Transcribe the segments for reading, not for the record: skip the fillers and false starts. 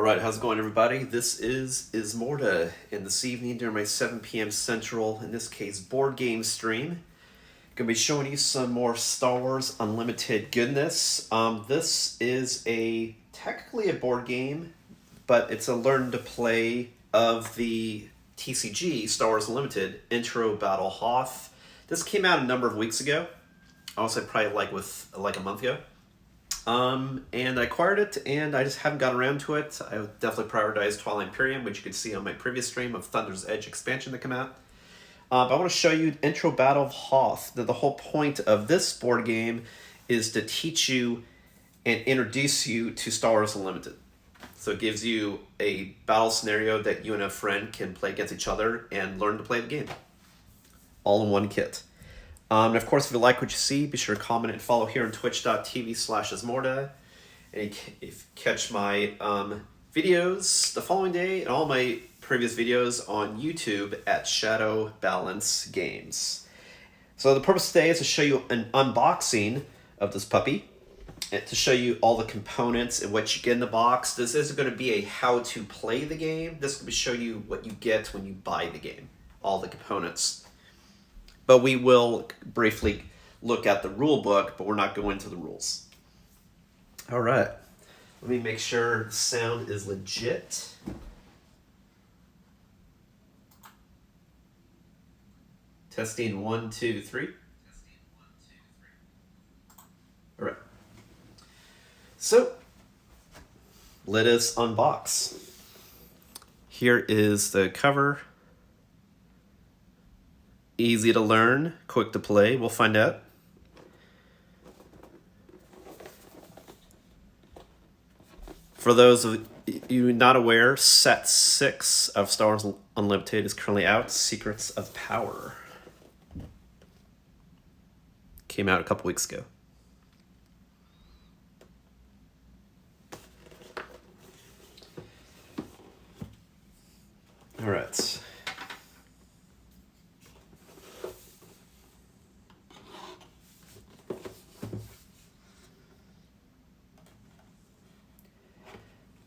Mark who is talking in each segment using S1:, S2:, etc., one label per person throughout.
S1: Alright, how's it going, everybody? This is Ismortah, and this evening during my 7 p.m. Central, in this case, board game stream, gonna be showing you some more Star Wars Unlimited goodness. This is technically a board game, but it's a learn to play of the TCG, Star Wars Unlimited, Intro Battle Hoth. This came out a number of weeks ago. I would say probably like a month ago. And I acquired it, and I just haven't gotten around to it. I would definitely prioritize Twilight Imperium, which you could see on my previous stream of Thunder's Edge expansion that came out. But I want to show you Intro Battle of Hoth. The whole point of this board game is to teach you and introduce you to Star Wars Unlimited. So it gives you a battle scenario that you and a friend can play against each other and learn to play the game. All in one kit. And of course, if you like what you see, be sure to comment and follow here on twitch.tv/Ismortah. And if you catch my videos the following day and all my previous videos on YouTube at Shadow Balance Games. So the purpose today is to show you an unboxing of this puppy, and to show you all the components and what you get in the box. This isn't going to be a how to play the game. This is going to show you what you get when you buy the game, all the components. But we will briefly look at the rule book, but we're not going into the rules. All right. Let me make sure the sound is legit. Testing 1, 2, 3. All right. So, let us unbox. Here is the cover. Easy to learn, quick to play. We'll find out. For those of you not aware, Set 6 of Star Wars Unlimited is currently out. Secrets of Power. Came out a couple weeks ago. All right.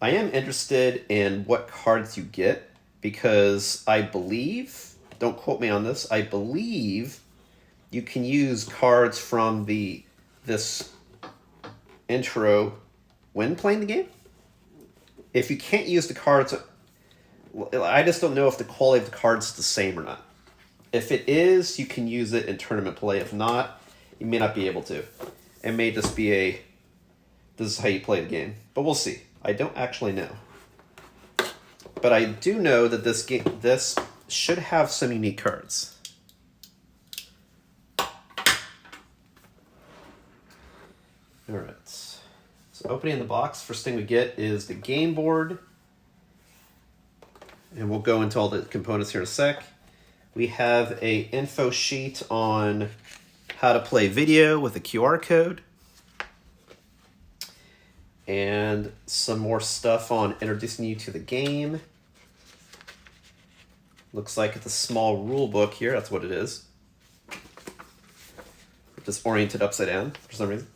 S1: I am interested in what cards you get, because I believe, don't quote me on this, I believe you can use cards from this intro when playing the game. If you can't use the cards, I just don't know if the quality of the cards is the same or not. If it is, you can use it in tournament play. If not, you may not be able to. It may just be this is how you play the game, but we'll see. I don't actually know. But I do know that this should have some unique cards. Alright. So opening the box, first thing we get is the game board. And we'll go into all the components here in a sec. We have a info sheet on how to play video with a QR code. And some more stuff on introducing you to the game. Looks like it's a small rule book here. That's what it is. Just oriented upside down for some reason.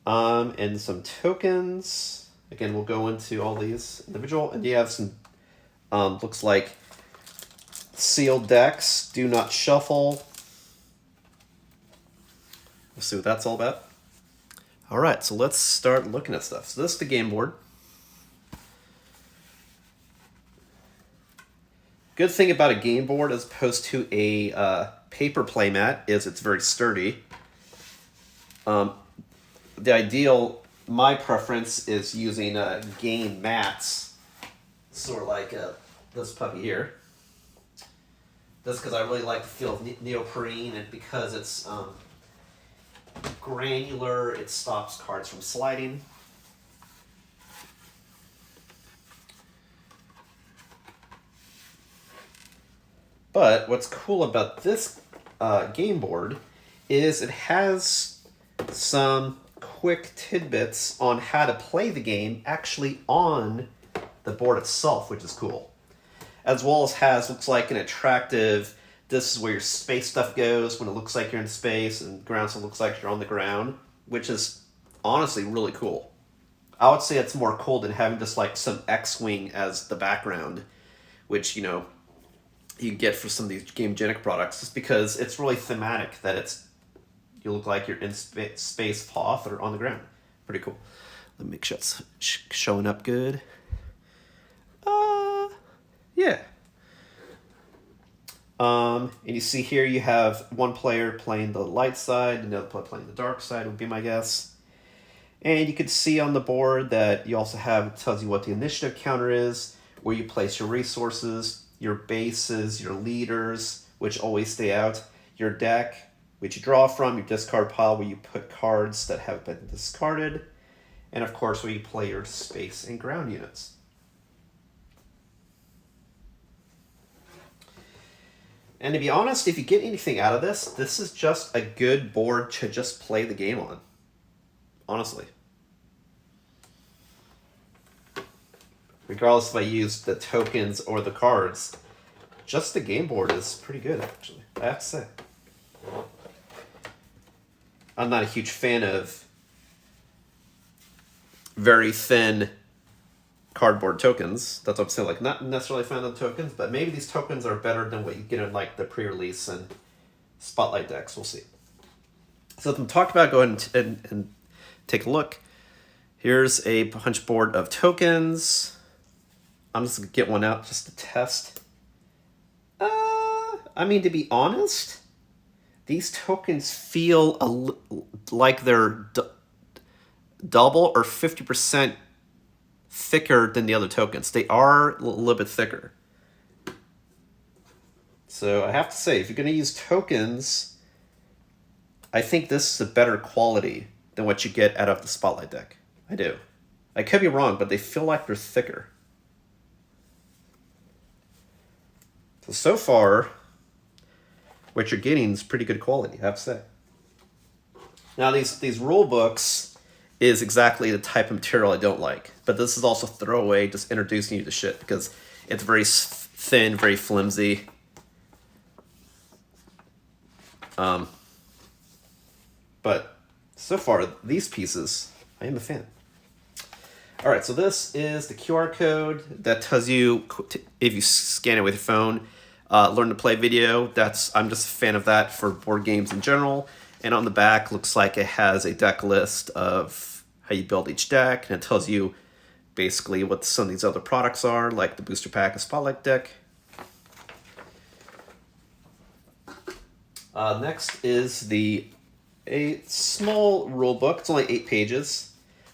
S1: And some tokens. Again, we'll go into all these individual. And you have some, looks like sealed decks. Do not shuffle. We'll see what that's all about. All right, so let's start looking at stuff. So this is the game board. Good thing about a game board as opposed to a paper playmat is it's very sturdy. My preference is using game mats, sort of like this puppy here. That's because I really like the feel of neoprene, and because it's granular, it stops cards from sliding. But what's cool about this game board is it has some quick tidbits on how to play the game actually on the board itself, which is cool. As well as looks like an attractive, this is where your space stuff goes when it looks like you're in space, and ground stuff looks like you're on the ground, which is honestly really cool. I would say it's more cool than having just like some X-Wing as the background, which, you know, you get for some of these Gamegenic products, just because it's really thematic that you look like you're in space, Hoth, or on the ground. Pretty cool. Let me make sure it's showing up good. Yeah. And you see here you have one player playing the light side, another player playing the dark side would be my guess. And you can see on the board that you also have, it tells you what the initiative counter is, where you place your resources, your bases, your leaders, which always stay out, your deck, which you draw from, your discard pile, where you put cards that have been discarded, and of course where you play your space and ground units. And to be honest, if you get anything out of this, this is just a good board to just play the game on. Honestly. Regardless if I use the tokens or the cards, just the game board is pretty good, actually, I have to say. I'm not a huge fan of very thin cardboard tokens. That's what I'm saying, like, not necessarily a fan of the tokens, but maybe these tokens are better than what you get in like the pre-release and spotlight decks. We'll see. So to talk about, go ahead and take a look. Here's a punch board of tokens. I'm just gonna get one out just to test. I mean, to be honest, these tokens feel like they're double or 50% thicker than the other tokens. They are a little bit thicker. So I have to say, if you're going to use tokens, I think this is a better quality than what you get out of the Spotlight deck. I do. I could be wrong, but they feel like they're thicker. So far, what you're getting is pretty good quality, I have to say. Now, these rule books is exactly the type of material I don't like. But this is also throwaway, just introducing you to shit, because it's very thin, very flimsy. But so far, these pieces, I am a fan. All right, so this is the QR code that tells you, if you scan it with your phone, learn to play video. I'm just a fan of that for board games in general. And on the back, looks like it has a deck list of how you build each deck, and it tells you basically what some of these other products are, like the booster pack and Spotlight deck. Next is a small rule book. It's only 8 pages.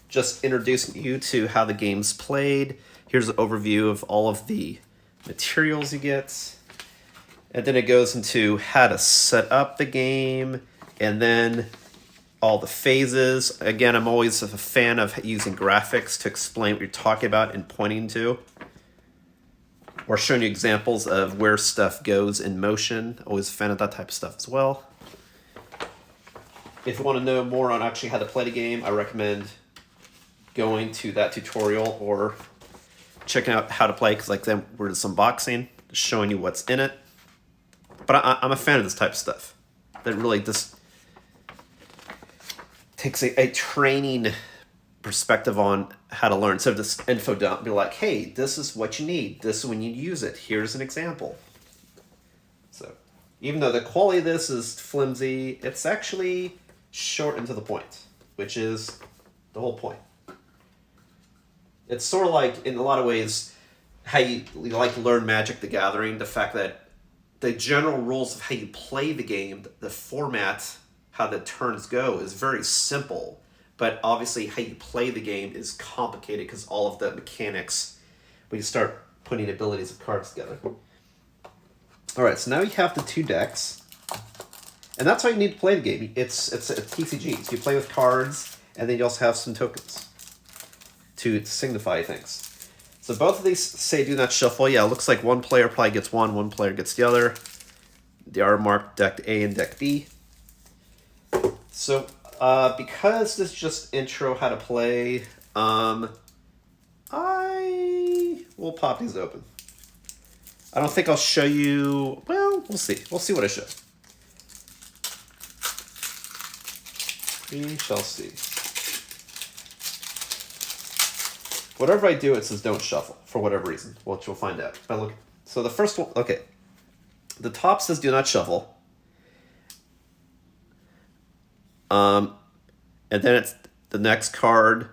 S1: Just introducing you to how the game's played. Here's an overview of all of the materials you get. And then it goes into how to set up the game, and then all the phases. Again, I'm always a fan of using graphics to explain what you're talking about and pointing to, or showing you examples of where stuff goes in motion. Always a fan of that type of stuff as well. If you want to know more on actually how to play the game, I recommend going to that tutorial or checking out how to play, because like then we're just unboxing, just showing you what's in it. But I'm a fan of this type of stuff that really just takes a training perspective on how to learn. So this info dump, be like, hey, this is what you need. This is when you use it. Here's an example. So even though the quality of this is flimsy, it's actually short and to the point, which is the whole point. It's sort of like, in a lot of ways, how you like to learn Magic the Gathering, the fact that the general rules of how you play the game, the format, how the turns go is very simple, but obviously how you play the game is complicated because all of the mechanics, when you start putting abilities of cards together. All right, so now you have the 2 decks, and that's how you need to play the game. It's a TCG, so you play with cards, and then you also have some tokens to signify things. So both of these say do not shuffle. Yeah, it looks like one player probably gets one player gets the other. They are marked deck A and deck B. So because this is just intro how to play, I will pop these open. I don't think I'll show you, well, we'll see. We'll see what I show. We shall see. Whatever I do, it says don't shuffle for whatever reason, which we'll find out. But look, so the first one, okay. The top says do not shuffle. And then it's the next card.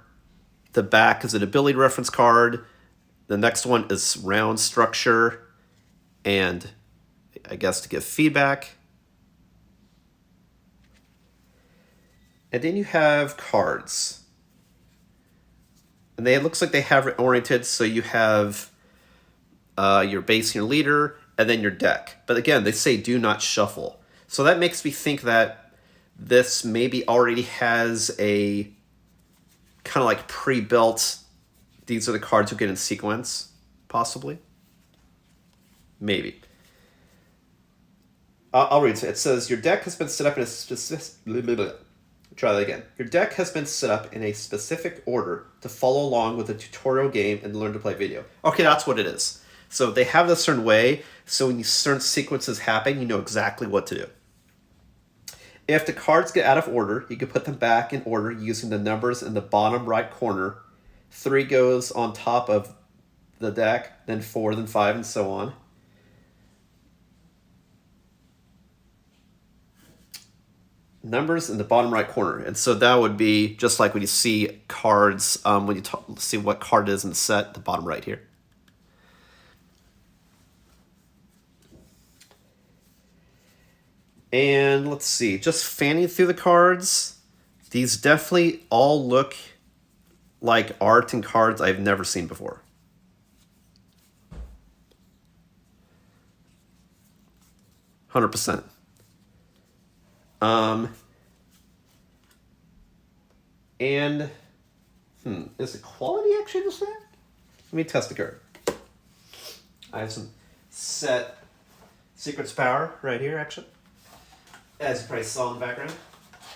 S1: The back is an ability reference card. The next one is round structure. And I guess to give feedback. And then you have cards. And it looks like they have it oriented, so you have your base and your leader, and then your deck. But again, they say do not shuffle. So that makes me think that this maybe already has a kind of like pre-built, these are the cards you get in sequence, possibly. Maybe. I'll read it. It says, your deck has been set up in a specific... Try that again. Your deck has been set up in a specific order to follow along with the tutorial game and learn to play video. Okay, that's what it is. So they have this certain way, so when certain sequences happen, you know exactly what to do. If the cards get out of order, you can put them back in order using the numbers in the bottom right corner. 3 goes on top of the deck, then 4, then 5, and so on. Numbers in the bottom right corner. And so that would be just like when you see cards, when you see what card it is in the set, the bottom right here. And let's see, just fanning through the cards, these definitely all look like art and cards I've never seen before. %. And is the quality actually the same? Let me test the card. I have some set Secrets Power right here, actually, as you probably saw in the background.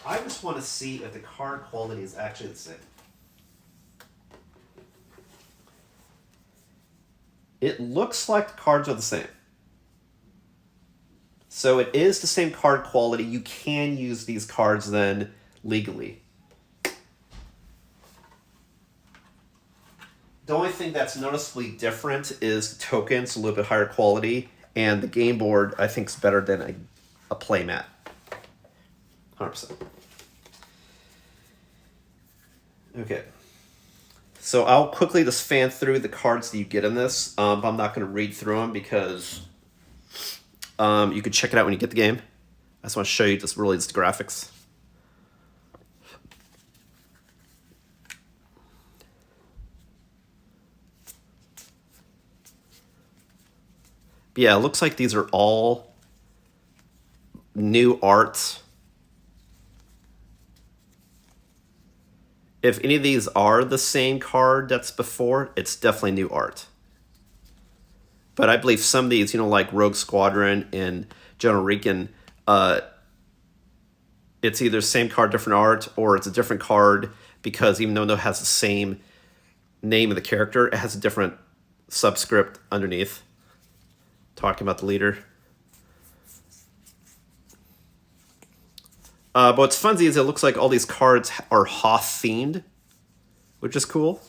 S1: I just want to see if the card quality is actually the same. It looks like the cards are the same. So it is the same card quality. You can use these cards then legally. The only thing that's noticeably different is the tokens, a little bit higher quality, and the game board I think is better than a play mat. 100%. Okay. So I'll quickly just fan through the cards that you get in this. I'm not going to read through them because you can check it out when you get the game. I just want to show you just really just the graphics. But yeah, it looks like these are all new art. If any of these are the same card that's before, it's definitely new art. But I believe some of these, like Rogue Squadron and General Rican, it's either same card, different art, or it's a different card because even though it has the same name of the character, it has a different subscript underneath talking about the leader. But what's funny is it looks like all these cards are Hoth themed, which is cool.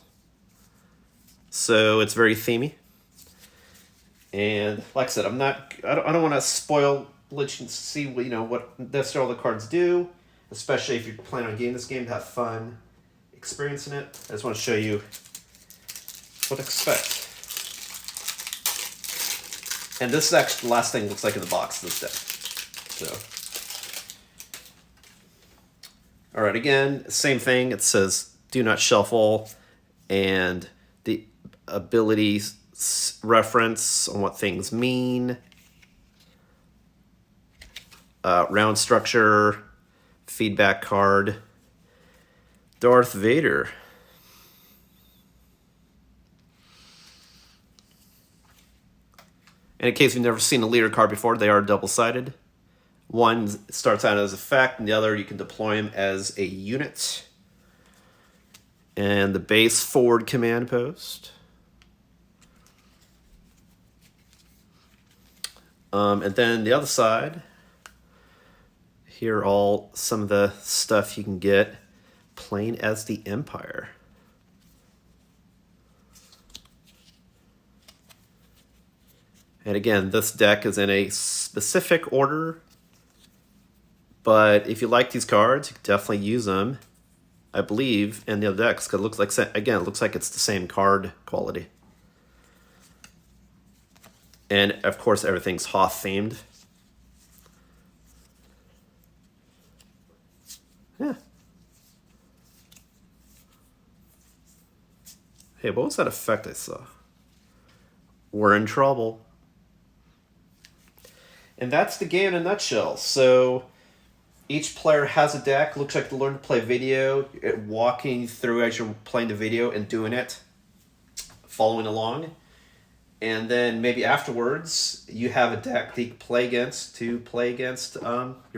S1: So it's very themey. And like I said, I don't want to spoil, let you see what necessarily all the cards do, especially if you're planning on getting this game to have fun experiencing it. I just want to show you what to expect. And this is actually the last thing it looks like in the box, this deck. So, all right, again, same thing. It says do not shuffle, and the abilities reference on what things mean. Round structure, feedback card, Darth Vader. And in case you've never seen a leader card before, they are double-sided. One starts out as effect, and the other you can deploy them as a unit. And the base forward command post. And then the other side, here are all some of the stuff you can get playing as the Empire. And again, this deck is in a specific order, but if you like these cards, you can definitely use them, I believe, in the other decks, because it looks like, again, it looks like it's the same card quality. And of course, everything's Hoth themed. Yeah. Hey, what was that effect I saw? We're in trouble. And that's the game in a nutshell. So each player has a deck. Looks like to learn to play video, walking through as you're playing the video and doing it, following along. And then maybe afterwards, you have a deck that you can play against your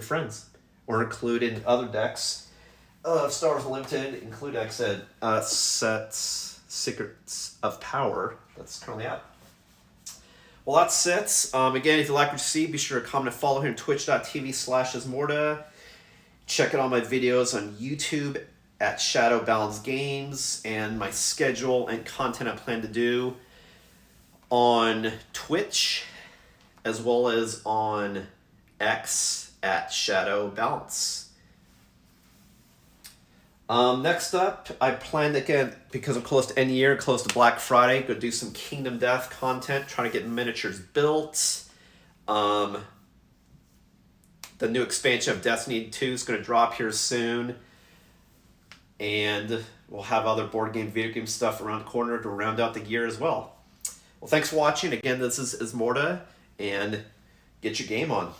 S1: friends, or include in other decks of Star Wars Unlimited. Include, like I said, sets Secrets of Power that's currently out. Well, that's it. Again, if you like what you see, be sure to comment and follow here on twitch.tv/Ismortah. Check out all my videos on YouTube at Shadow Balance Games, and my schedule and content I plan to do on Twitch, as well as on X at Shadow Balance. Next up, I plan, again, because I'm close to end of year, close to Black Friday, go do some Kingdom Death content, trying to get miniatures built. The new expansion of Destiny 2 is going to drop here soon. And we'll have other board game, video game stuff around the corner to round out the year as well. Well, thanks for watching. Again, this is Ismortah, and get your game on.